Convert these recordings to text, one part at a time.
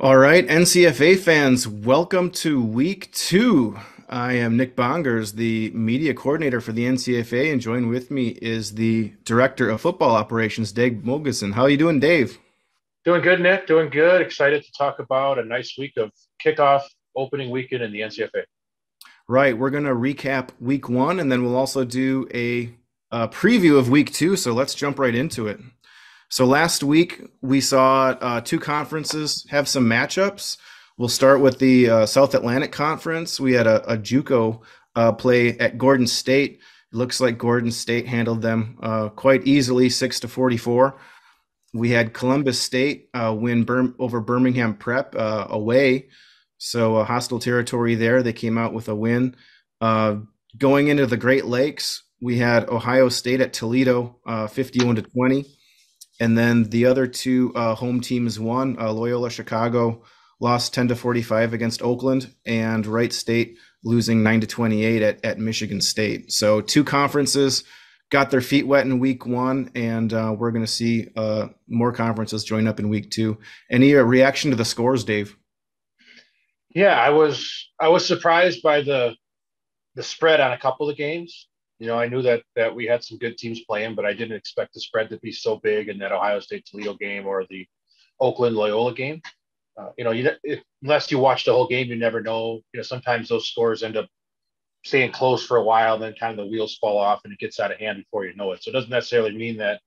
All right, NCFA fans, welcome to week two. I am Nick Bongers, the media coordinator for the NCFA, and joined with me is the director of football operations, Dave Mogeson. How are you doing, Dave? Doing good, Nick. Doing good. Excited to talk about a nice week of kickoff opening weekend in the NCFA. Right, we're going to recap week one, and then we'll also do a preview of week two. So let's jump right into it. So last week we saw two conferences have some matchups. We'll start with the South Atlantic Conference. We had a JUCO play at Gordon State. It looks like Gordon State handled them quite easily, 6-44. We had Columbus State win over Birmingham Prep away, so hostile territory there. They came out with a win. Uh, Going into the Great Lakes, we had Ohio State at Toledo, 51-20. And then the other two home teams won. Loyola Chicago lost 10-45 against Oakland, and Wright State losing 9-28 at Michigan State. So two conferences got their feet wet in week one, and we're going to see more conferences join up in week two. Any reaction to the scores, Dave? Yeah, I was surprised by the spread on a couple of games. I knew that we had some good teams playing, but I didn't expect the spread to be so big in that Ohio State Toledo game or the Oakland Loyola game. Unless you watch the whole game, you never know. Sometimes those scores end up staying close for a while, and then kind of the wheels fall off and it gets out of hand before you know it. So it doesn't necessarily mean that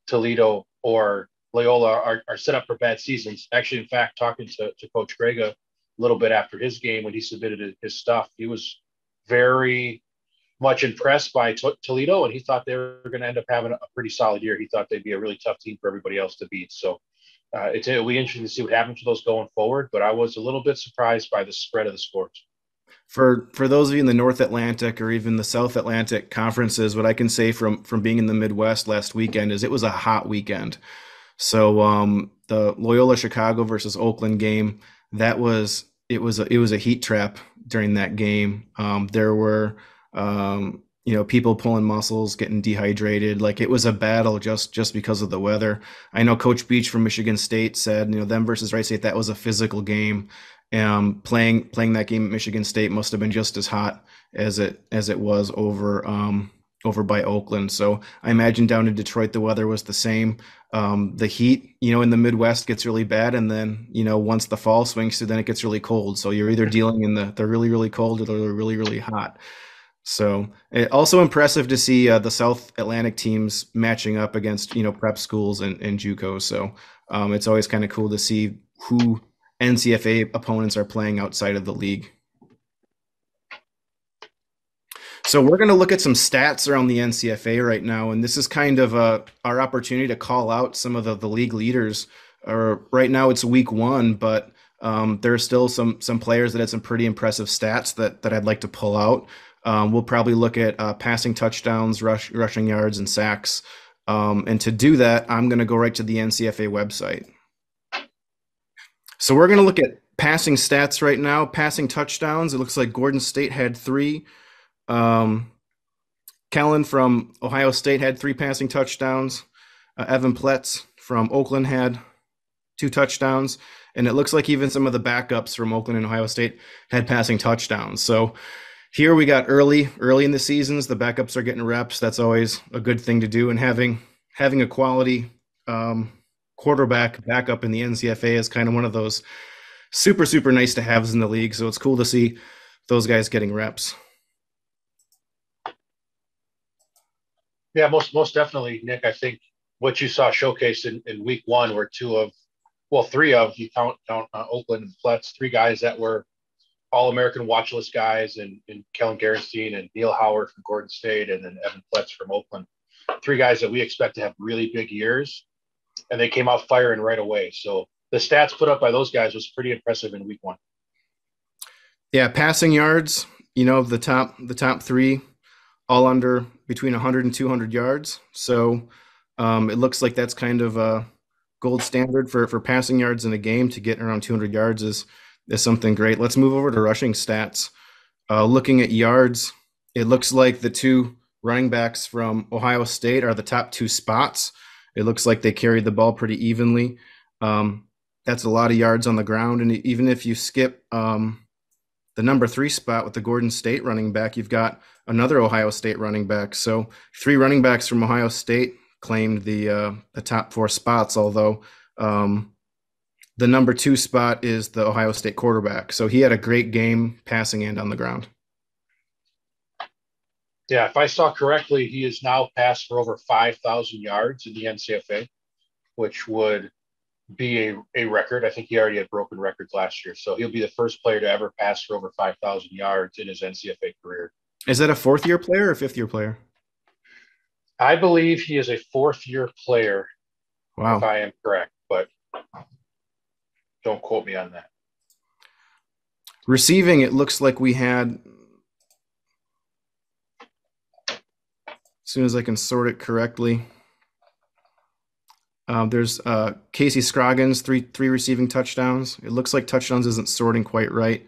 Toledo or Loyola are set up for bad seasons. Actually, in fact, talking to Coach Grega a little bit after his game when he submitted his stuff, he was very much impressed by Toledo, and he thought they were going to end up having a pretty solid year. He thought they'd be a really tough team for everybody else to beat. So it'll be interesting to see what happens to those going forward. But I was a little bit surprised by the spread of the scores. For those of you in the North Atlantic or even the South Atlantic conferences, what I can say from being in the Midwest last weekend is it was a hot weekend. So the Loyola Chicago versus Oakland game, it was a heat trap during that game. There were people pulling muscles, getting dehydrated. Like it was a battle just because of the weather. I know Coach Beach from Michigan State said, them versus Wright State, that was a physical game. Playing that game at Michigan State must have been just as hot as it was over by Oakland. So I imagine down in Detroit the weather was the same. The heat, in the Midwest gets really bad, and then once the fall swings through, then it gets really cold. So you're either dealing in the really really cold or the really really hot. So also impressive to see the South Atlantic teams matching up against prep schools and JUCO. So it's always kind of cool to see who NCFA opponents are playing outside of the league. So we're going to look at some stats around the NCFA right now, and this is kind of our opportunity to call out some of the league leaders. Right now it's week one, but there are still some players that had some pretty impressive stats that I'd like to pull out. We'll probably look at passing touchdowns, rushing yards, and sacks. And to do that, I'm going to go right to the NCFA website. So we're going to look at passing stats right now. Passing touchdowns, it looks like Gordon State had three. Kellen from Ohio State had three passing touchdowns. Evan Pletz from Oakland had two touchdowns. And it looks like even some of the backups from Oakland and Ohio State had passing touchdowns. So here we got early in the seasons, the backups are getting reps. That's always a good thing to do. And having a quality quarterback backup in the NCFA is kind of one of those super, super nice to haves in the league. So it's cool to see those guys getting reps. Yeah, most definitely, Nick. I think what you saw showcased in week one were three of you count Oakland and Pletz, three guys that were all American watch list guys, and Kellen Gerenstein and Neil Howard from Gordon State, and then Evan Pletz from Oakland. Three guys that we expect to have really big years, and they came out firing right away. So the stats put up by those guys was pretty impressive in week one. Yeah, passing yards, the top three all under between 100 and 200 yards. So it looks like that's kind of a gold standard for passing yards in a game. To get around 200 yards is something great. Let's move over to rushing stats. Looking at yards, it looks like the two running backs from Ohio State are the top two spots. It looks like they carried the ball pretty evenly. That's a lot of yards on the ground. And even if you skip the number 3 spot with the Gordon State running back, you've got another Ohio State running back. So 3 running backs from Ohio State claimed the top 4 spots, although the number 2 spot is the Ohio State quarterback. So he had a great game passing and on the ground. Yeah, if I saw correctly, he has now passed for over 5,000 yards in the NCFA, which would be a record. I think he already had broken records last year. So he'll be the first player to ever pass for over 5,000 yards in his NCFA career. Is that a 4th-year player or 5th-year player? I believe he is a 4th-year player, if Wow. I am correct, but don't quote me on that. Receiving, it looks like we had, as soon as I can sort it correctly, there's Casey Scroggins, three receiving touchdowns. It looks like touchdowns isn't sorting quite right.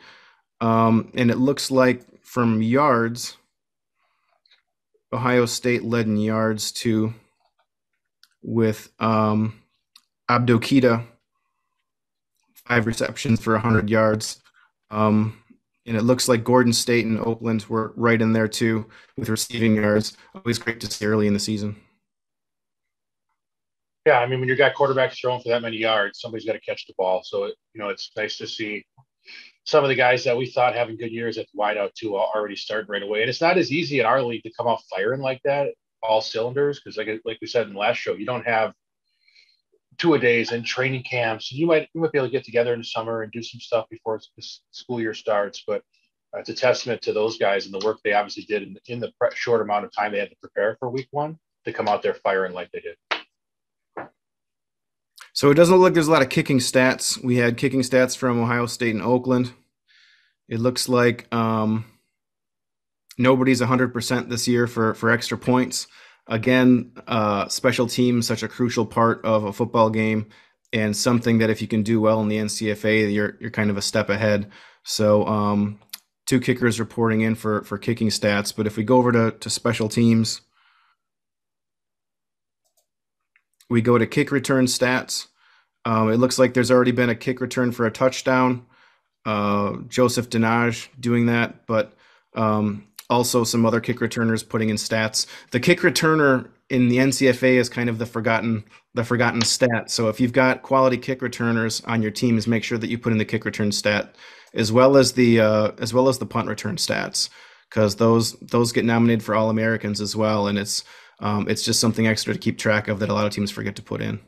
And it looks like from yards, Ohio State led in yards too, with Abdokita, 5 receptions for 100 yards. And it looks like Gordon State and Oakland were right in there too with receiving yards. Always great to see early in the season. Yeah, I mean, when you got quarterbacks throwing for that many yards, somebody's got to catch the ball. So, it's nice to see some of the guys that we thought having good years at the wideout too already starting right away. And it's not as easy in our league to come out firing like that, all cylinders, because like we said in the last show, you don't have two-a-days and training camps. You might be able to get together in the summer and do some stuff before the school year starts. But it's a testament to those guys and the work they obviously did in the short amount of time they had to prepare for week one to come out there firing like they did. So it doesn't look like there's a lot of kicking stats. We had kicking stats from Ohio State and Oakland. It looks like nobody's 100% this year for extra points. Again, special teams such a crucial part of a football game, and something that if you can do well in the NCFA, you're kind of a step ahead. So 2 kickers reporting in for kicking stats. But if we go over to special teams, we go to kick return stats. It looks like there's already been a kick return for a touchdown. Joseph Dinaj doing that, but also some other kick returners putting in stats. The kick returner in the NCFA is kind of the forgotten stat. So if you've got quality kick returners on your teams, make sure that you put in the kick return stat as well as the punt return stats, because those get nominated for All-Americans as well, and it's just something extra to keep track of that a lot of teams forget to put in.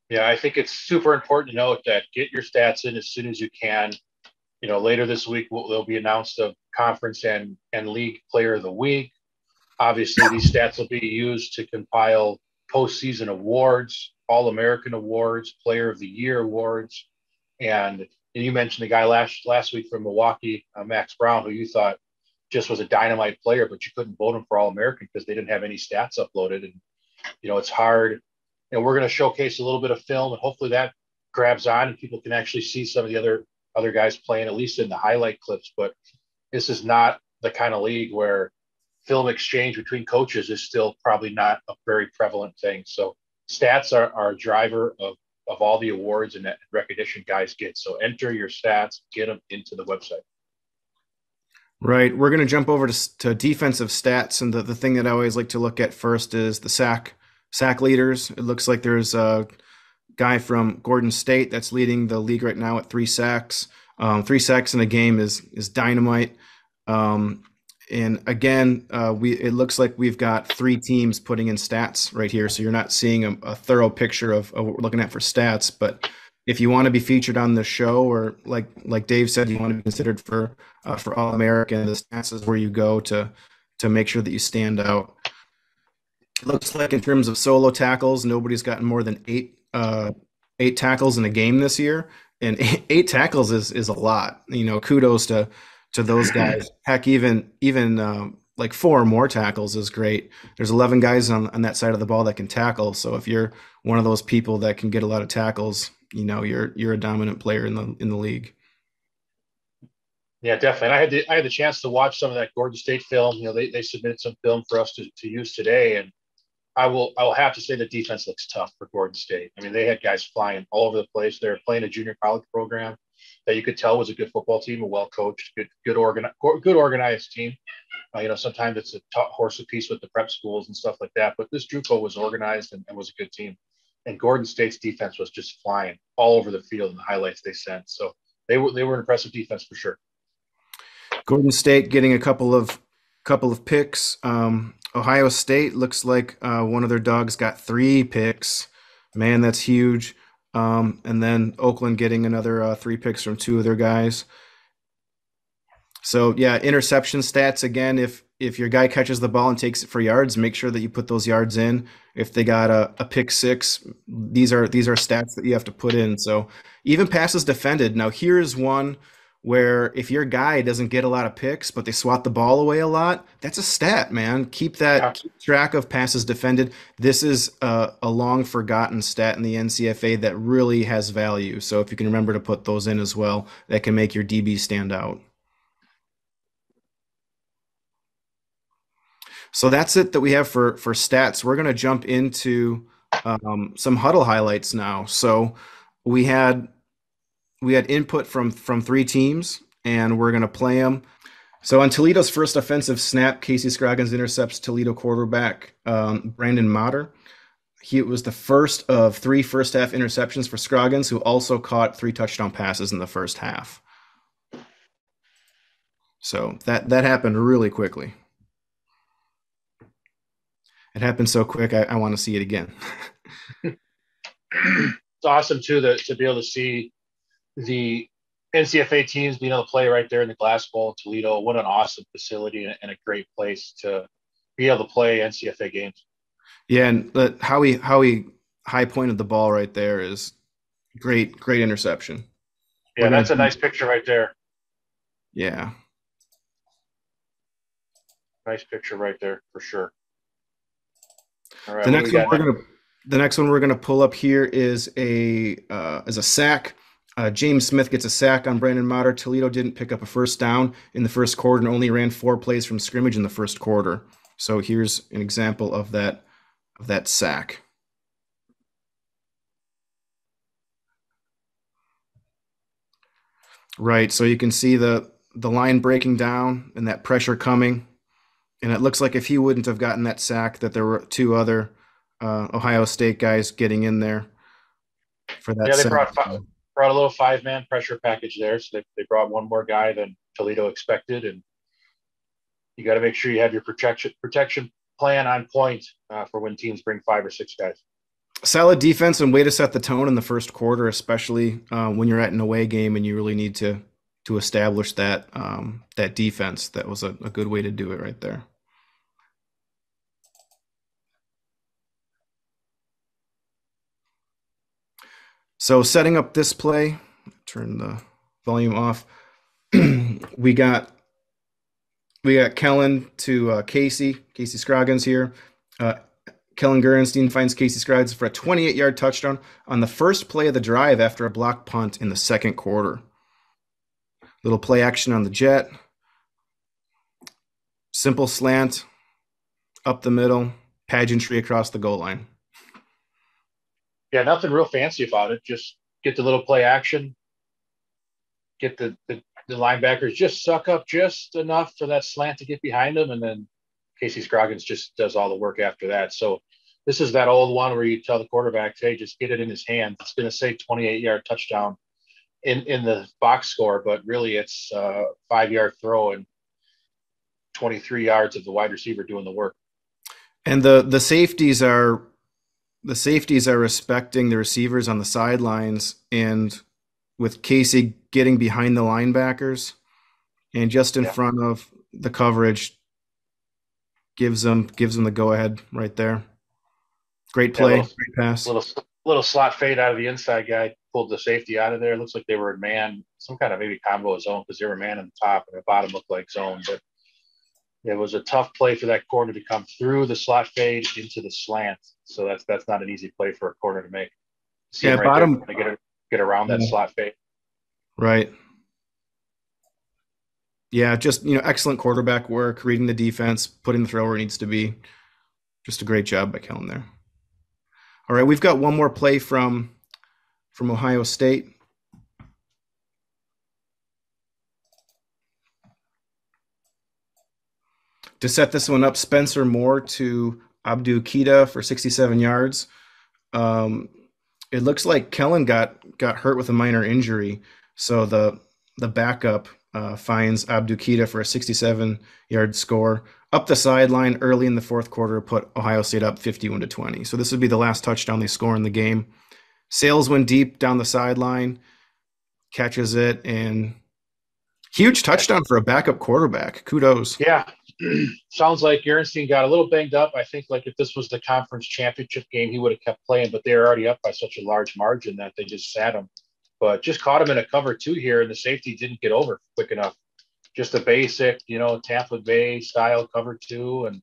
Yeah, I think it's super important to note that get your stats in as soon as you can. Later this week, they'll be announced of conference and league player of the week. Obviously, these stats will be used to compile postseason awards, All-American awards, Player of the Year awards. And you mentioned the guy last week from Milwaukee, Max Brown, who you thought just was a dynamite player, but you couldn't vote him for All-American because they didn't have any stats uploaded. And, it's hard. We're going to showcase a little bit of film, and hopefully that grabs on and people can actually see some of the other guys playing, at least in the highlight clips. But this is not the kind of league where film exchange between coaches is still probably not a very prevalent thing. So stats are a driver of all the awards and recognition guys get. So enter your stats, get them into the website. Right. We're going to jump over to defensive stats. And the thing that I always like to look at first is the sack leaders. It looks like there's a guy from Gordon State that's leading the league right now at 3 sacks. 3 sacks in a game is dynamite. And again, it looks like we've got 3 teams putting in stats right here. So you're not seeing a thorough picture of what we're looking at for stats. But if you want to be featured on the show, or like Dave said, you want to be considered for All-American, the stats is where you go to make sure that you stand out. It looks like in terms of solo tackles, nobody's gotten more than 8 tackles in a game this year, and 8 tackles is a lot. Kudos to those guys. Heck, even like 4 or more tackles is great. There's 11 guys on that side of the ball that can tackle. So if you're one of those people that can get a lot of tackles, you're a dominant player in the league. Yeah, definitely. I had the chance to watch some of that Gordon State film. They submitted some film for us to use today, and I will have to say the defense looks tough for Gordon State. I mean, they had guys flying all over the place. They were playing a junior college program that you could tell was a good football team, a well coached, good organized team. Sometimes it's a tough horse apiece with the prep schools and stuff like that. But this JUCO was organized and was a good team. And Gordon State's defense was just flying all over the field in the highlights they sent. So they were an impressive defense for sure. Gordon State getting a couple of picks. Ohio State looks like one of their dogs got 3 picks. Man, that's huge. And then Oakland getting another 3 picks from 2 of their guys. So yeah, interception stats again. If your guy catches the ball and takes it for yards, make sure that you put those yards in. If they got a pick six, these are stats that you have to put in. So even passes defended. Now here's one where if your guy doesn't get a lot of picks, but they swat the ball away a lot, that's a stat, man. Keep track of passes defended. This is a long forgotten stat in the NCFA that really has value. So if you can remember to put those in as well, that can make your DB stand out. So that's it that we have for stats. We're going to jump into some huddle highlights now. So we had input from 3 teams, and we're going to play them. So on Toledo's first offensive snap, Casey Scroggins intercepts Toledo quarterback Brandon Motter. He was the first of 3 first-half interceptions for Scroggins, who also caught 3 touchdown passes in the first half. So that happened really quickly. It happened so quick, I want to see it again. It's awesome, too, to be able to see the NCFA teams being able to play right there in the Glass Bowl in Toledo. What an awesome facility and a great place to be able to play NCFA games. Yeah, and Howie high pointed the ball right there is great interception. Yeah, that's a nice picture right there. Yeah. Nice picture right there for sure. All right, the next one we're gonna pull up here is a sack. James Smith gets a sack on Brandon Motter. Toledo didn't pick up a first down in the first quarter and only ran 4 plays from scrimmage in the first quarter. So here's an example of that sack. Right, so you can see the line breaking down and that pressure coming. And it looks like if he wouldn't have gotten that sack, that there were 2 other Ohio State guys getting in there for that sack. Yeah, they brought a little 5-man pressure package there. So they brought one more guy than Toledo expected. And you got to make sure you have your protection plan on point for when teams bring 5 or 6 guys. Solid defense and way to set the tone in the first quarter, especially when you're at an away game and you really need to establish that defense. That was a good way to do it right there. So setting up this play, turn the volume off. we got Kellen to Casey Scroggins here. Kellen Gurenstein finds Casey Scroggins for a 28-yard touchdown on the first play of the drive after a block punt in the second quarter. Little play action on the jet. Simple slant up the middle, pageantry across the goal line. Yeah, nothing real fancy about it. Just get the little play action, get the linebackers just suck up just enough for that slant to get behind them, and then Casey Scroggins just does all the work after that. So this is that old one where you tell the quarterback, hey, just get it in his hand. It's going to say 28-yard touchdown in the box score, but really it's a 5-yard throw and 23 yards of the wide receiver doing the work. And the safeties are respecting the receivers on the sidelines, and with Casey getting behind the linebackers and just in front of the coverage gives them the go ahead right there. Great play, great pass. Little slot fade out of the inside guy, pulled the safety out of there. It looks like they were in man, some kind of maybe combo zone because they were man on the top and the bottom looked like zone. But it was a tough play for that corner to come through the slot fade into the slant. So that's not an easy play for a corner to make. See him right bottom there, get around that slot fade. Right. Yeah, just excellent quarterback work, reading the defense, putting the throw where it needs to be. Just a great job by Kellen there. All right, we've got one more play from Ohio State. To set this one up, Spencer Moore to Abdu Kita for 67 yards. It looks like Kellen got hurt with a minor injury, so the backup finds Abdu Kita for a 67-yard score up the sideline early in the fourth quarter, put Ohio State up 51-20. So this would be the last touchdown they score in the game. Sales went deep down the sideline, catches it, and huge touchdown for a backup quarterback. Kudos. Yeah. Sounds like Aaronstein got a little banged up. I think like if this was the conference championship game, he would have kept playing, but they were already up by such a large margin that they just sat him. But just caught him in a cover two here, and the safety didn't get over quick enough. Just a basic, Tampa Bay style cover two, and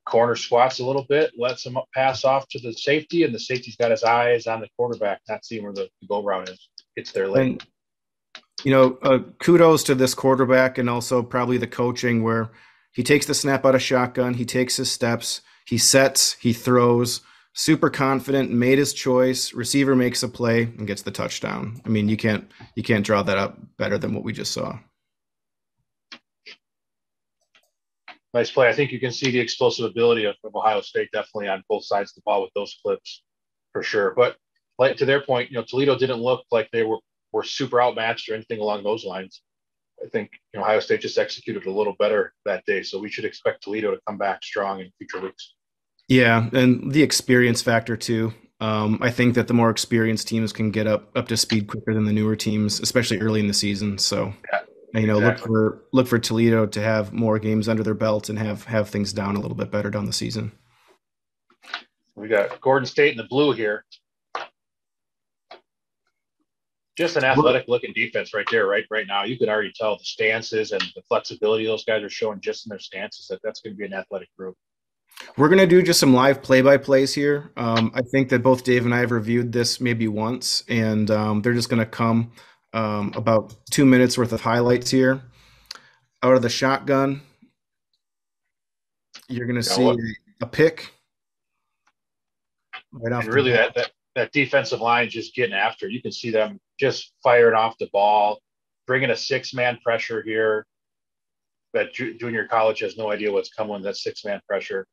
corner squats a little bit, lets him pass off to the safety, and the safety's got his eyes on the quarterback, not seeing where the go route is. It's their lane. Kudos to this quarterback and also probably the coaching where he takes the snap out of shotgun, he takes his steps, he sets, he throws, super confident, made his choice, receiver makes a play and gets the touchdown. I mean, you can't draw that up better than what we just saw. Nice play. I think you can see the explosive ability of Ohio State definitely on both sides of the ball with those clips for sure. But like to their point, Toledo didn't look like they were super outmatched or anything along those lines. I think Ohio State just executed a little better that day, so we should expect Toledo to come back strong in future weeks. Yeah, and the experience factor too. I think that the more experienced teams can get up to speed quicker than the newer teams, especially early in the season. So, exactly. look for Toledo to have more games under their belt and have things down a little bit better down the season. We got Gordon State in the blue here. Just an athletic-looking defense right there, right now. You can already tell the stances and the flexibility those guys are showing just in their stances that's going to be an athletic group. We're going to do just some live play-by-plays here. I think that both Dave and I have reviewed this maybe once, and they're just going to come about 2 minutes worth of highlights here. Out of the shotgun, you're going to see a pick. Right off. And really, that defensive line just getting after it. You can see them just firing off the ball, bringing a six-man pressure here. That junior college has no idea what's coming. That six-man pressure.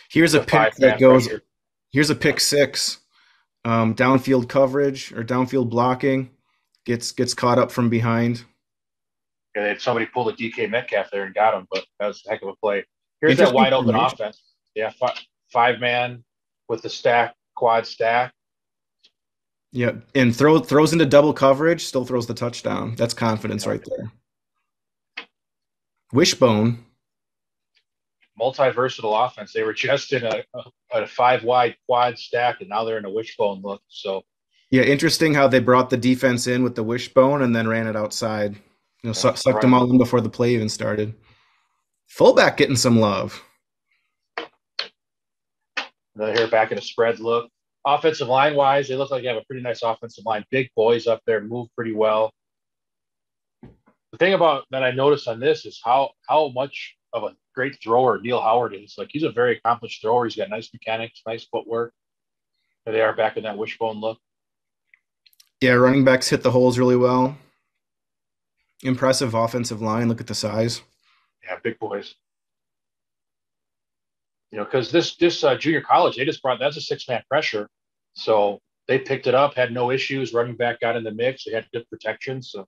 Here's a pick that goes. Pressure. Here's a pick six. Downfield coverage or downfield blocking gets caught up from behind. Yeah, they had somebody pull the DK Metcalf there and got him, but that was a heck of a play. Here's that wide open offense. Yeah, five-man with the quad stack. Yeah, and throws into double coverage, still throws the touchdown. That's confidence right there. Wishbone. Multi-versatile offense. They were just in a five-wide quad stack, and now they're in a wishbone look. So, yeah, interesting how they brought the defense in with the wishbone and then ran it outside. Sucked them all in before the play even started. Fullback getting some love. Another here back in a spread look. Offensive line-wise, they look like they have a pretty nice offensive line. Big boys up there, move pretty well. The thing about that I noticed on this is how much of a great thrower Neil Howard is. Like, he's a very accomplished thrower. He's got nice mechanics, nice footwork. There they are back in that wishbone look. Yeah, running backs hit the holes really well. Impressive offensive line. Look at the size. Yeah, big boys. Because this junior college, that's a six-man pressure. So they picked it up, had no issues. Running back got in the mix. They had good protection. So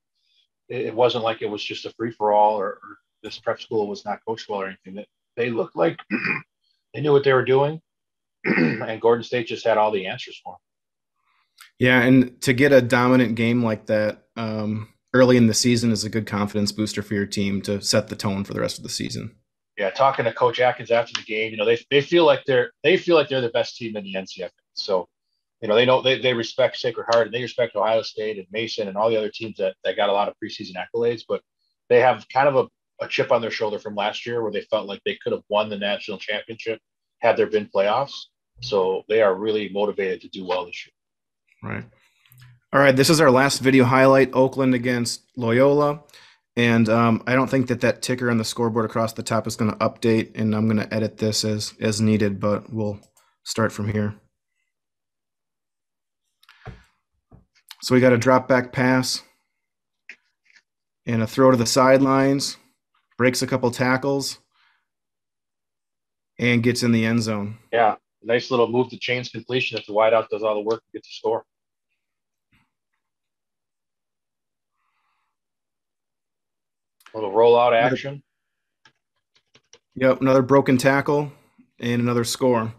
it wasn't like it was just a free-for-all or this prep school was not coached well or anything. They looked like they knew what they were doing. And Gordon State just had all the answers for them. Yeah, and to get a dominant game like that early in the season is a good confidence booster for your team to set the tone for the rest of the season. Yeah, talking to Coach Atkins after the game, they feel like they're the best team in the NCFA. So, they respect Sacred Heart and they respect Ohio State and Mason and all the other teams that got a lot of preseason accolades, but they have kind of a chip on their shoulder from last year where they felt like they could have won the national championship had there been playoffs. So they are really motivated to do well this year. Right. All right, this is our last video highlight, Oakland against Loyola. And I don't think that that ticker on the scoreboard across the top is going to update, and I'm going to edit this as needed, but we'll start from here. So we got a drop back pass and a throw to the sidelines, breaks a couple tackles, and gets in the end zone. Yeah, nice little move to chains completion if the wideout does all the work to get the score. A little rollout action. Yep, another broken tackle and another score.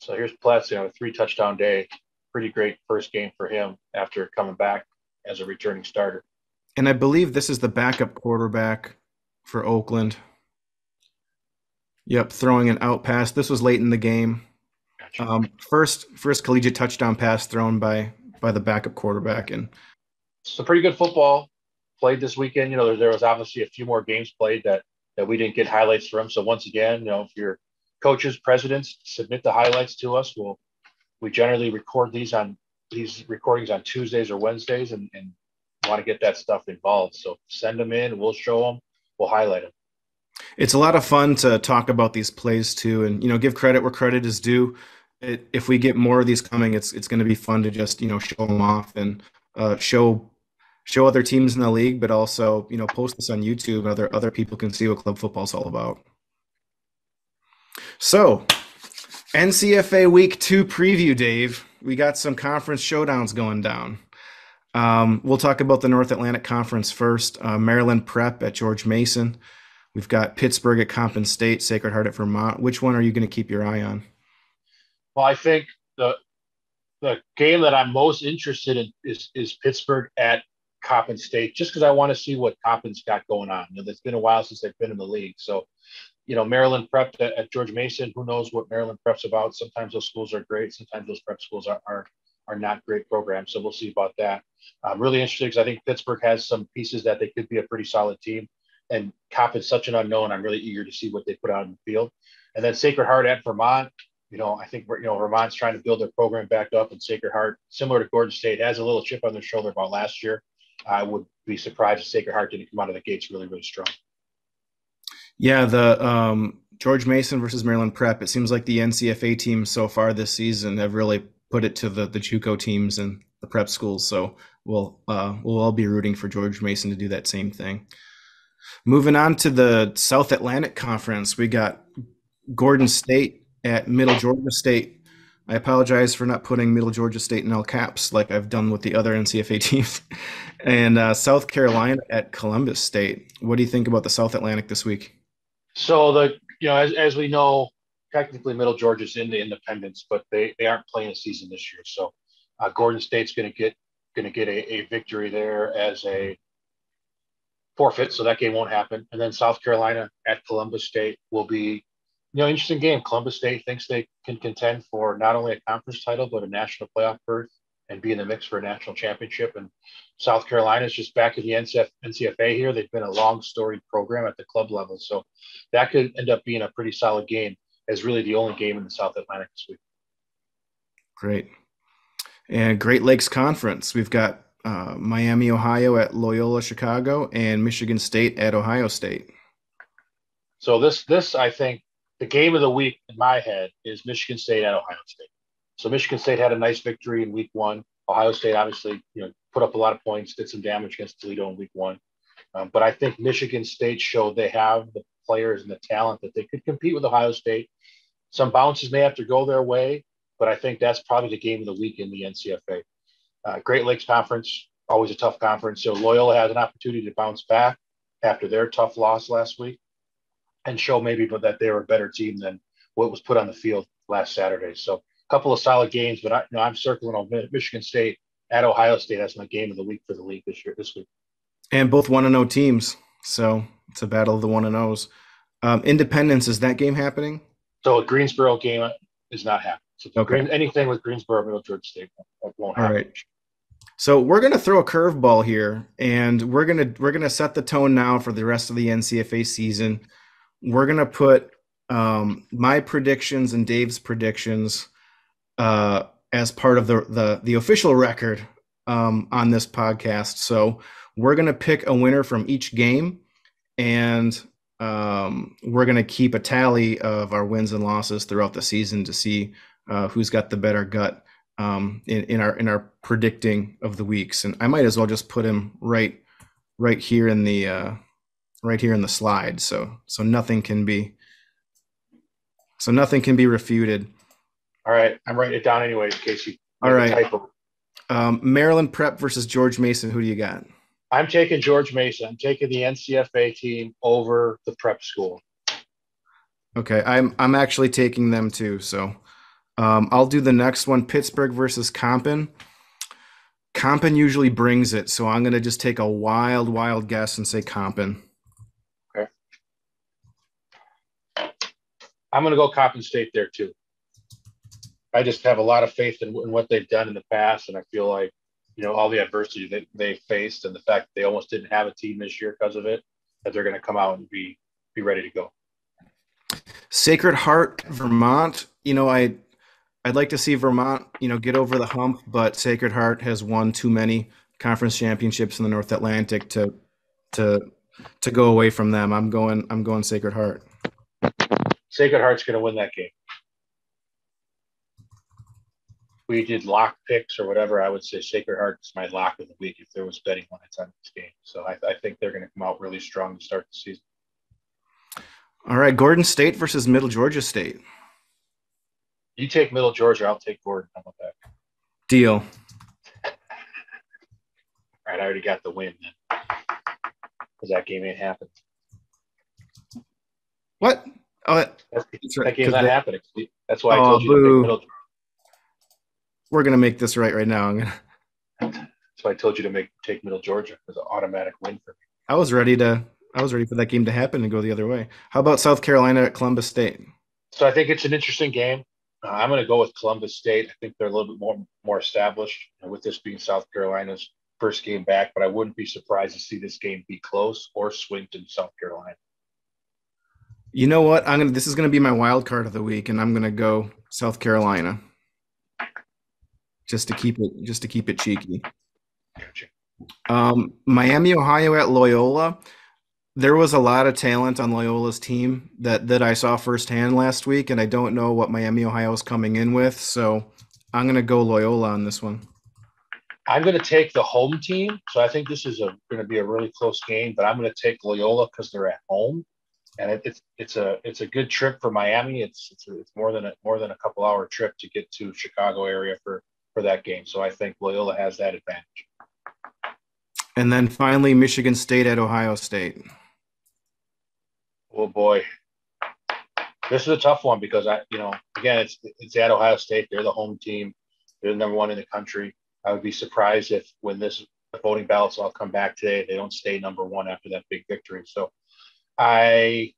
So here's Pletz, a 3-touchdown day. Pretty great first game for him after coming back as a returning starter. And I believe this is the backup quarterback for Oakland. Yep, throwing an out pass. This was late in the game. Gotcha. First collegiate touchdown pass thrown by the backup quarterback, and So pretty good football played this weekend. There was obviously a few more games played that we didn't get highlights from. So once again, if your coaches, presidents submit the highlights to us, we generally record these recordings on Tuesdays or Wednesdays, and want to get that stuff involved. So send them in. We'll show them. We'll highlight them. it's a lot of fun to talk about these plays too, and give credit where credit is due. If we get more of these coming, it's going to be fun to just show them off and show other teams in the league, but also post this on YouTube and other people can see what club football is all about. So, NCFA Week 2 preview, Dave. We got some conference showdowns going down. We'll talk about the North Atlantic Conference first. Maryland Prep at George Mason. We've got Pittsburgh at Coppin State, Sacred Heart at Vermont. Which one are you going to keep your eye on? Well, I think the game that I'm most interested in is Pittsburgh at Coppin State, just because I want to see what Coppin's got going on. It's been a while since they've been in the league. So, Maryland Prep at George Mason, who knows what Maryland Prep's about. Sometimes those schools are great. Sometimes those prep schools are not great programs. So we'll see about that. I'm really interested because I think Pittsburgh has some pieces that they could be a pretty solid team. And Coppin's such an unknown. I'm really eager to see what they put out in the field. And then Sacred Heart at Vermont. I think Vermont's trying to build their program back up, and Sacred Heart, similar to Gordon State, has a little chip on their shoulder about last year. I would be surprised if Sacred Heart didn't come out of the gates really, really strong. Yeah, the George Mason versus Maryland Prep. It seems like the NCFA teams so far this season have really put it to the JUCO teams and the prep schools. So we'll all be rooting for George Mason to do that same thing. Moving on to the South Atlantic Conference, we got Gordon State at Middle Georgia State. I apologize for not putting Middle Georgia State in all caps like I've done with the other NCFA teams. And South Carolina at Columbus State. What do you think about the South Atlantic this week? So as we know, technically Middle Georgia's in the independents, but they aren't playing a season this year. So Gordon State's going to get a victory there as a forfeit, so that game won't happen. And then South Carolina at Columbus State will be, interesting game. Columbus State thinks they can contend for not only a conference title, but a national playoff berth and be in the mix for a national championship. And South Carolina is just back in the NCFA here. They've been a long storied program at the club level. So that could end up being a pretty solid game, as really the only game in the South Atlantic this week. Great. And Great Lakes Conference. We've got Miami, Ohio at Loyola Chicago and Michigan State at Ohio State. So this I think the game of the week in my head is Michigan State at Ohio State. So Michigan State had a nice victory in week 1. Ohio State obviously, put up a lot of points, did some damage against Toledo in week 1. But I think Michigan State showed they have the players and the talent that they could compete with Ohio State. Some bounces may have to go their way, but I think that's probably the game of the week in the NCFA. Great Lakes Conference, always a tough conference. So Loyola has an opportunity to bounce back after their tough loss last week and show maybe that they were a better team than what was put on the field last Saturday. So a couple of solid games, but I'm circling on Michigan State at Ohio State as my game of the week for the league this week. And both 1-0 teams, so it's a battle of the 1-0s. Independence, is that game happening? So a Greensboro game is not happening. So okay. Anything with Greensboro, Middle Georgia State won't happen. All right. So we're going to throw a curveball here, and we're gonna set the tone now for the rest of the NCFA season. We're going to put my predictions and Dave's predictions as part of the official record on this podcast. So we're going to pick a winner from each game, and we're going to keep a tally of our wins and losses throughout the season to see who's got the better gut in our predicting of the weeks. And I might as well just put him right here in the right here in the slide, so nothing can be refuted. All right, I'm writing it down anyway in case you All make a right, typo. Maryland Prep versus George Mason. Who do you got? I'm taking George Mason. I'm taking the NCFA team over the prep school. Okay, I'm actually taking them too. So I'll do the next one: Pittsburgh versus Compton. Compton usually brings it, so I'm gonna just take a wild guess and say Compton. Okay. I'm going to go Coppin State there too. I just have a lot of faith in what they've done in the past, and I feel like all the adversity that they faced and the fact that they almost didn't have a team this year because of it, that they're going to come out and be ready to go. Sacred Heart, Vermont. I'd like to see Vermont, get over the hump, but Sacred Heart has won too many conference championships in the North Atlantic to go away from them. I'm going Sacred Heart. Sacred Heart's going to win that game. We did lock picks or whatever, I would say Sacred Heart is my lock of the week if there was betting lines on this game. So I think they're going to come out really strong to start the season. All right, Gordon State versus Middle Georgia State. You take Middle Georgia, I'll take Gordon. How about that? Deal. All right, I already got the win then. Because that game ain't happened. What? Oh, that game's not happening. That's why I told you to pick Middle Georgia. We're gonna make this right now. That's why I told you to take Middle Georgia as an automatic win for me. I was ready for that game to happen and go the other way. How about South Carolina at Columbus State? So I think it's an interesting game. I'm going to go with Columbus State. I think they're a little bit more established with this being South Carolina's first game back, but I wouldn't be surprised to see this game be close or swing to South Carolina. You know what? This is gonna be my wild card of the week, and I'm gonna go South Carolina. Just to keep it cheeky. Gotcha. Miami, Ohio at Loyola. There was a lot of talent on Loyola's team that I saw firsthand last week, and I don't know what Miami, Ohio is coming in with. So I'm going to go Loyola on this one. I'm going to take the home team. So I think this is going to be a really close game, but I'm going to take Loyola because they're at home, and it's a good trip for Miami. It's more than a couple hour trip to get to Chicago area for that game. So I think Loyola has that advantage. And then finally, Michigan State at Ohio State. Oh boy, this is a tough one because again, it's at Ohio State. They're the home team. They're the number one in the country. I would be surprised if when the voting ballots all come back today, they don't stay number one after that big victory. So I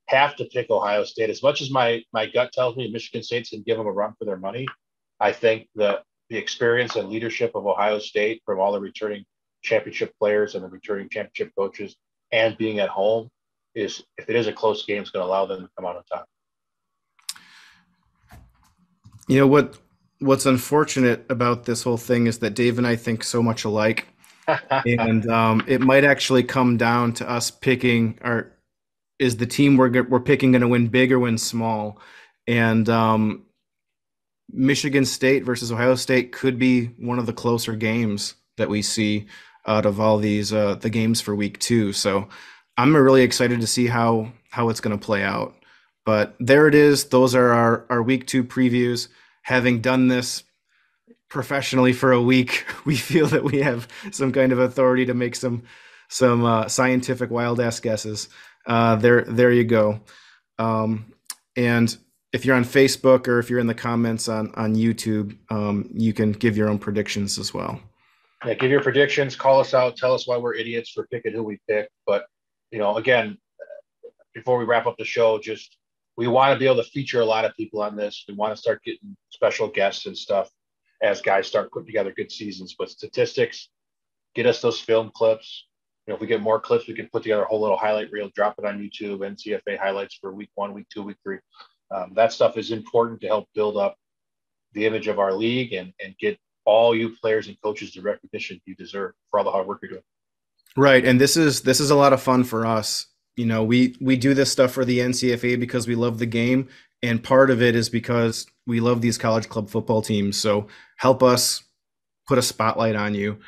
have to pick Ohio State. As much as my gut tells me Michigan State's going to give them a run for their money, I think the experience and leadership of Ohio State from all the returning championship players and the returning championship coaches and being at home is, if it is a close game, it's going to allow them to come out on top. What's unfortunate about this whole thing is that Dave and I think so much alike. And it might actually come down to us picking is the team we're picking going to win big or win small? And Michigan State versus Ohio State could be one of the closer games that we see out of all these the games for week 2. So I'm really excited to see how it's going to play out. But there it is. Those are our week 2 previews. Having done this professionally for a week, we feel that we have some kind of authority to make some scientific wild ass guesses. There you go. And if you're on Facebook or if you're in the comments on YouTube, you can give your own predictions as well. Yeah, give your predictions, call us out, tell us why we're idiots for picking who we picked. But, again, before we wrap up the show, we want to be able to feature a lot of people on this. We want to start getting special guests and stuff as guys start putting together good seasons. But statistics, get us those film clips. If we get more clips, we can put together a whole little highlight reel, drop it on YouTube, NCFA highlights for week 1, week 2, week 3. That stuff is important to help build up the image of our league and get all you players and coaches the recognition you deserve for all the hard work you're doing. Right, and this is a lot of fun for us. You know, we do this stuff for the NCFA because we love the game, and part of it is because we love these college club football teams. So help us put a spotlight on you.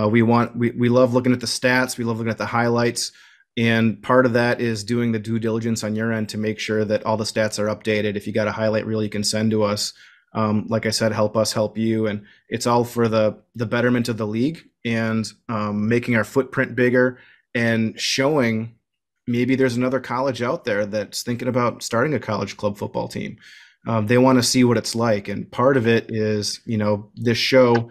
We love looking at the stats, we love looking at the highlights, and part of that is doing the due diligence on your end to make sure that all the stats are updated. If you got a highlight reel, you can send to us. Like I said, help us help you, and it's all for the betterment of the league and making our footprint bigger and showing maybe there's another college out there that's thinking about starting a college club football team. They want to see what it's like, and part of it is, you know, this show.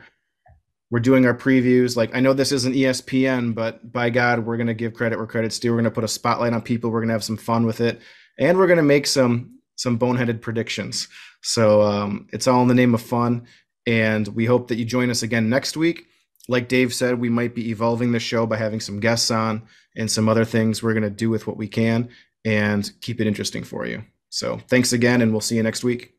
We're doing our previews. Like, I know this isn't ESPN, but by God, we're going to give credit where credit's due. We're going to put a spotlight on people. We're going to have some fun with it, and we're going to make some boneheaded predictions. So it's all in the name of fun, and we hope that you join us again next week. Like Dave said, we might be evolving the show by having some guests on and some other things we're going to do with what we can and keep it interesting for you. So thanks again, and we'll see you next week.